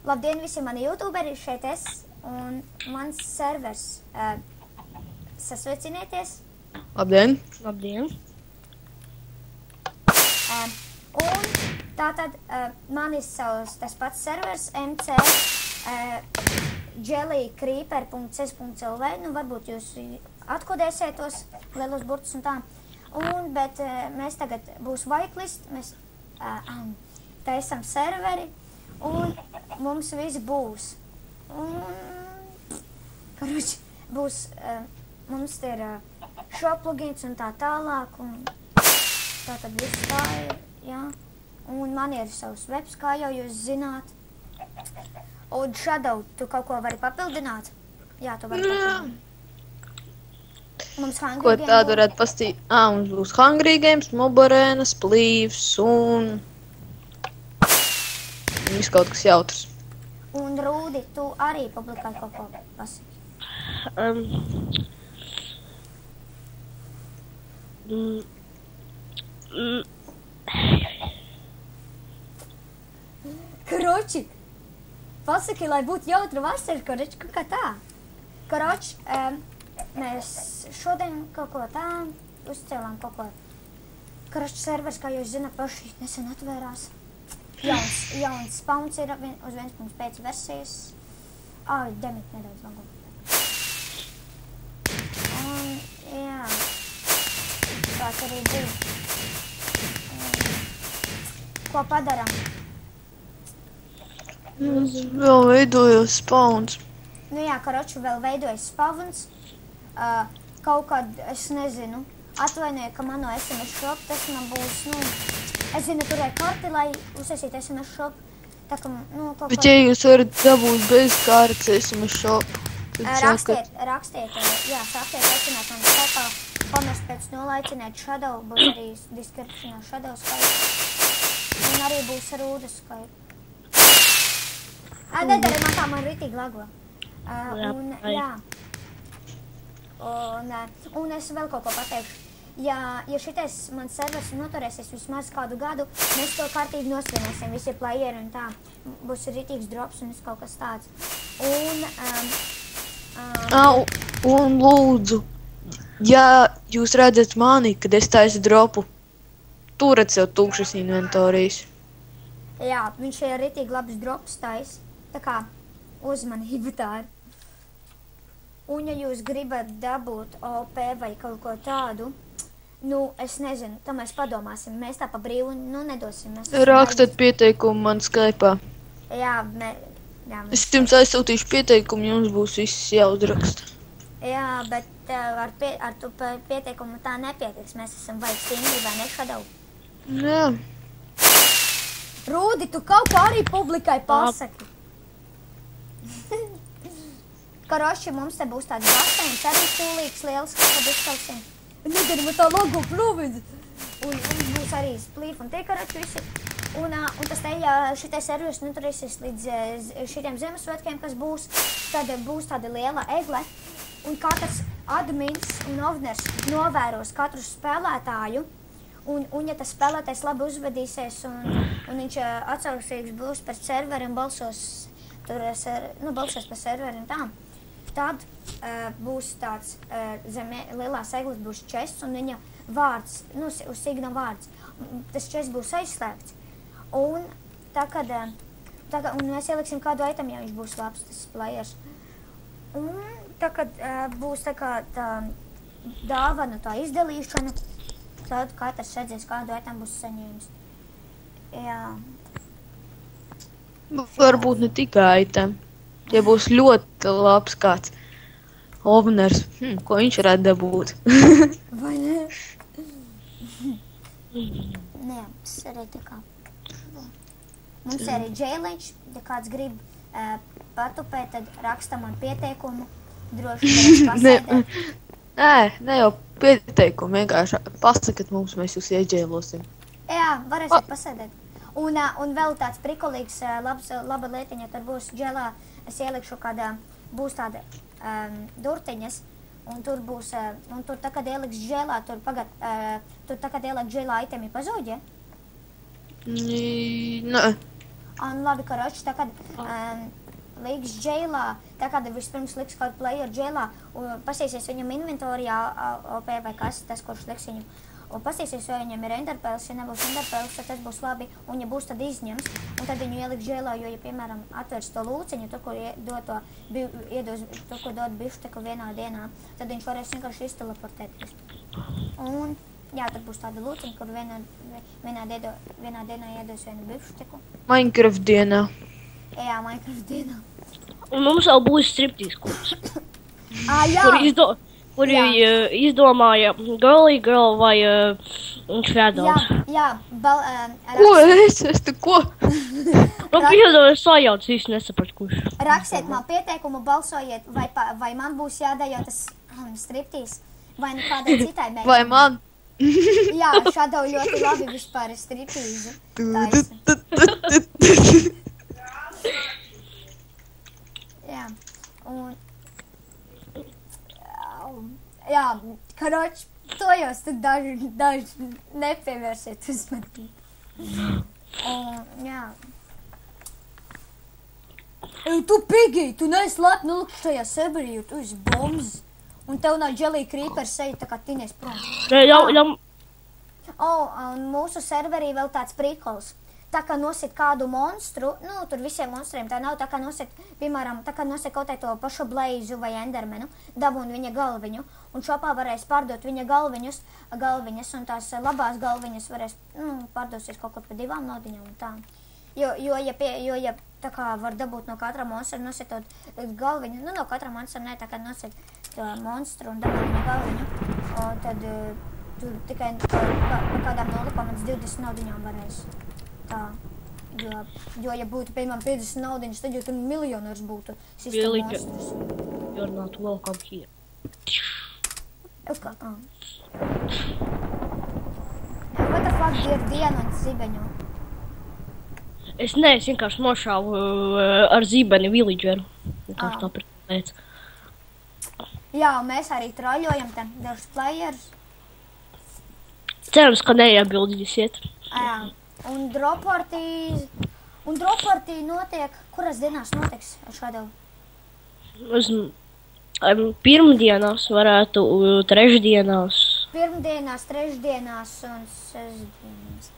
Labdien visi mani youtuberi, šeit es un mans servers. Sasveicinieties. Labdien! Labdien! Un tātad man ir savs tas pats servers MC jellycreeper.ces.lv. Nu, varbūt jūs atkodēsiet tos lielos burtus un tā. Bet mēs tagad būs whitelist, mēs taisam serveri un mums viss būs. Karuči, būs, mums ir šo plugins un tā tālāk un tā tad viss tā ir, jā. Un man ir savs webs, kā jau jūs zināt. Un Shadow, tu kaut ko vari papildināt? Jā, tu vari papildināt. Mums Hungry Ko Game tādu varētu pastīt? Mums būs Hungry Games, Mobarēnas, Plīvs un... Viss kaut kas jautrs. Un Rūdi, tu arī publikāji kaut ko pasaki. Karoči, pasaki, lai būtu jautra vasara, karoči, kaut kā tā. Karoči, mēs šodien kaut ko tā uzcēlām kaut ko. Karoči servers, kā jūs zināt, paši nesen atvērās. Jauns spawns ir uz 1.5 versijas. Demit nedaudz lagu. Jā. Tāds arī bija. Ko padaram? Vēl veidojos spawns. Nu jā, karoči, vēl veidojas spawns. Kaut kad, es nezinu, atvainoju, ka mano SMS shop, tas man būs, es zinu, turēju karti, lai uzsēsīt SMS shop. Tā kā, kaut Bet ja jūs varat dabūt bez kārtas SMS shop, Rakstiet, jā, sāksiet aicināt man Skype'ā, pamest pēc nolaicināt Shadow, būs arī descriptionā Shadow Skype. Un arī būs Rūdas Skype. Nedari man tā, man ritīgi lago. Jā. Un es vēl kaut ko pateikšu. Ja šitais mans servers noturēsies vismaz kādu gadu, mēs to kārtīgi nosvinēsim, visi playeri un tā. Būs ritīgs drops un kaut kas tāds. Un lūdzu, ja jūs redzat mani, kad es taisu dropu, turat sev tukšas inventorijas. Jā, viņš ir ritīgi labs drops tais. Tā kā uzmanība tā ir. Un ja jūs gribat dabūt OP vai kaut ko tādu, es nezinu, tā mēs padomāsim. Mēs tā pa brīvu, nedosim. Rakstat pieteikumu man Skype'ā. Jā, Es jums aizsūtīšu pieteikumu, jums būs viss jāuzraksta. Jā, bet ar tu pieteikumu tā nepietiks. Mēs esam vajag stingri vai ne Shadow? Jā. Rūdi, tu kaut ko arī publikai pasaki. Karoši, mums te būs tāds basēns, arī kūlīgs liels, kad uzcelsim. Nedari man tā logo providzi. Un būs arī splīf un tie karoči visi. Un tas te, ja šitais servers noturēsies līdz šitiem Ziemassvētkiem, kas būs, tad būs tāda liela egle. Un katrs admins un ovners novēros katru spēlētāju. Un ja tas spēlētājs labi uzvedīsies un viņš atsauksīgs būs par serveriem, balsos par serveriem tā. Tad būs tāds zem lielās eglis būs chests un viņa vārds, uz signa vārds. Tas chests būs aizslēgts. Un mēs ieliksim kādu item, ja viņš būs labs, tas players. Un tagad būs tā kā tā dāvanu tā izdalīšana, tad katrs redzēs, kādu item būs saņēmis. Jā. Varbūt ne tikai item. Ja būs ļoti labs kāds ovners, ko viņš varētu dabūt? Vai ne? Nē, tas arī tā kā. Mums arī džēliņš, ja kāds grib patupēt, tad raksta man pieteikumu, droši varēs pasēdēt. Ne jau pieteikumu, vienkārši pasakat mums, mēs jūs ieģēlosim. Jā, varēsiet pasēdēt. Un vēl tāds prikolīgs, laba lietiņa, tad būs džēlā, es ielikšu kādā, būs tāda durtiņas, un tur būs, un tur tā, kad ieliks džēlā, tur tā, kad ieliks džēlā itemi pazūd, ja? Nē. Un labi, karoči, tā kad liks džēlā, tā kad vispirms liks kaut player džēlā, pasīsies viņam inventorijā OP vai kas, tas, kurš liks viņam. Un pasīsies, vai viņam ir enderpēls, ja nebūs enderpēls, tad tas būs labi, un ja būs, tad izņems, un tad viņu ieliks džēlā, jo, ja, piemēram, atvers to lūciņu, tur, kur dod bifšteku vienā dienā, tad viņš varēs vienkārši izteleportēties. Un, jā, tad būs tāda lūciņa, kur vienā dienā iedos vienu bifšteku. Minecraft dienā. Jā, Minecraft dienā. Un mums vēl būs striptīs kurs. Jā. Kur izdomāja Girl vai Shadows. Jā, Ko es tu ko? Man piedod, es sajauc, īsti nesapratu, kurš. Rakstiet man pieteikumu, balsojiet, vai man būs jādaļo tas striptīs, vai nu kādai citai mēģināt. Vai man? Jā, Shadow ļoti labi vispār ir striptīzi. Jā, un... Jā, karoči, tojos tad daži nepievērsiet uzmanību. Un, jā. Tu, Piggy, tu neesi labi nulikuši šajā serverī, jo tu esi bombs. Un tev nav Jelly Creeper seju, tā kā tinies prom. Un mūsu serverī vēl tāds prikols. Tā kā nosit kādu monstru, nu, tur visiem monstriem tā nav, tā kā nosit, piemēram, tā kā nosit kaut to pašu Blazu vai Endermanu, dabūn viņa galviņu, un šopā varēs pārdot viņa galviņas, un tās labās galviņas varēs, pārdosies kaut kur pa 2 nodiņām un tā. Jo, ja tā kā var dabūt no katra monstra nositot galviņu, no katra monstra ne, tā kā nosit to monstru un dabūt viņa galviņu, tad tu tikai pa kādām 0,20 nodiņām varēs. Tā, jo ja būtu, piemēram, 50 naudiņas, tad jau tur miljonārs būtu sistēma monstrs. You're not welcome here. What the fuck ir diena un zibeņu? Es vienkārši nošāvu ar zibeni villageru. Vienkārši tāpēc. Jā, un mēs arī troļojam te dažus players. Cerams, ka neiebildīsiet. Jā. Un droppartī notiek, kuras dienās notiks Shadow? Pirmdienās varētu, trešdienās. Pirmdienās, trešdienās un sestdienās.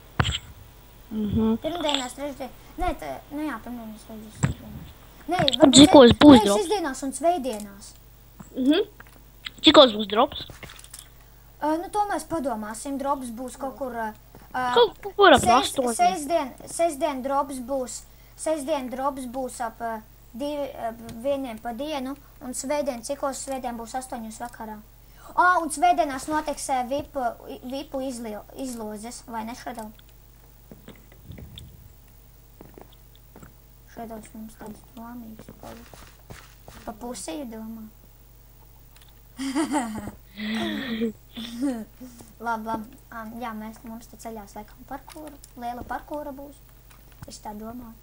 Pirmdienās, trešdienās. Pirmdienās, trešdienās. Cikos būs drops? Sestdienās un sveidienās. Cikos būs drops? To mēs padomāsim. Drops būs kaut kur... Kaut kur ap 8. Sestdien drops būs ap 1 pa dienu, un svētdien, cikos svētdien būs 8 vakarā. Un svētdienās notiks vipu izlozes, vai ne, Shadow? Shadows mums tāds domīgs palika. Pa pusēju domā. Labi. Jā, mums te ceļās laikam parkūra. Liela parkūra būs. Es tā domāju.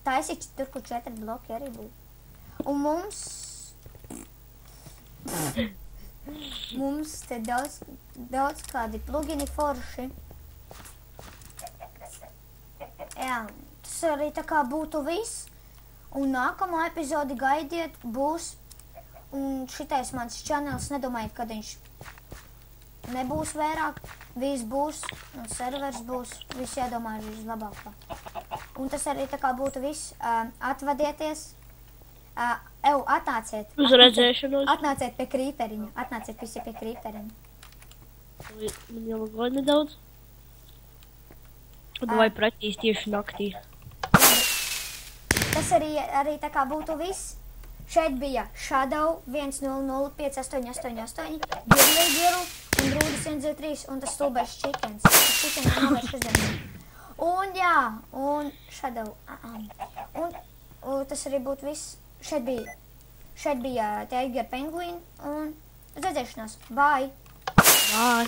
Taisīts tur, kur 4 bloki arī būs. Un mums te daudz kādi plugini forši. Jā, tas arī tā kā būtu viss. Un nākamo epizodi gaidiet, būs. Un šitais mans channels, nedomājiet, kad viņš nebūs vairāk, viss būs, un servers būs, viss iedomāju vislabākā. Un tas arī tā kā būtu viss, atvadieties, atnāciet. Uz redzēšanos. Atnāciet pie krīperiņa, atnāciet visi pie krīperiņa. Man jau vai nedaudz? Vai pratīs tieši naktī? Labi. Tas arī tā kā būtu viss. Šeit bija Shadow 1005888, Girl un Rūdis 103 un tas stulbais chickens. Tas chickens nav vairs uzdevums. Un jā, un Shadow. Un tas arī būtu viss. Šeit bija Tiger Penguin un uz redzēšanos. Bye! Bye!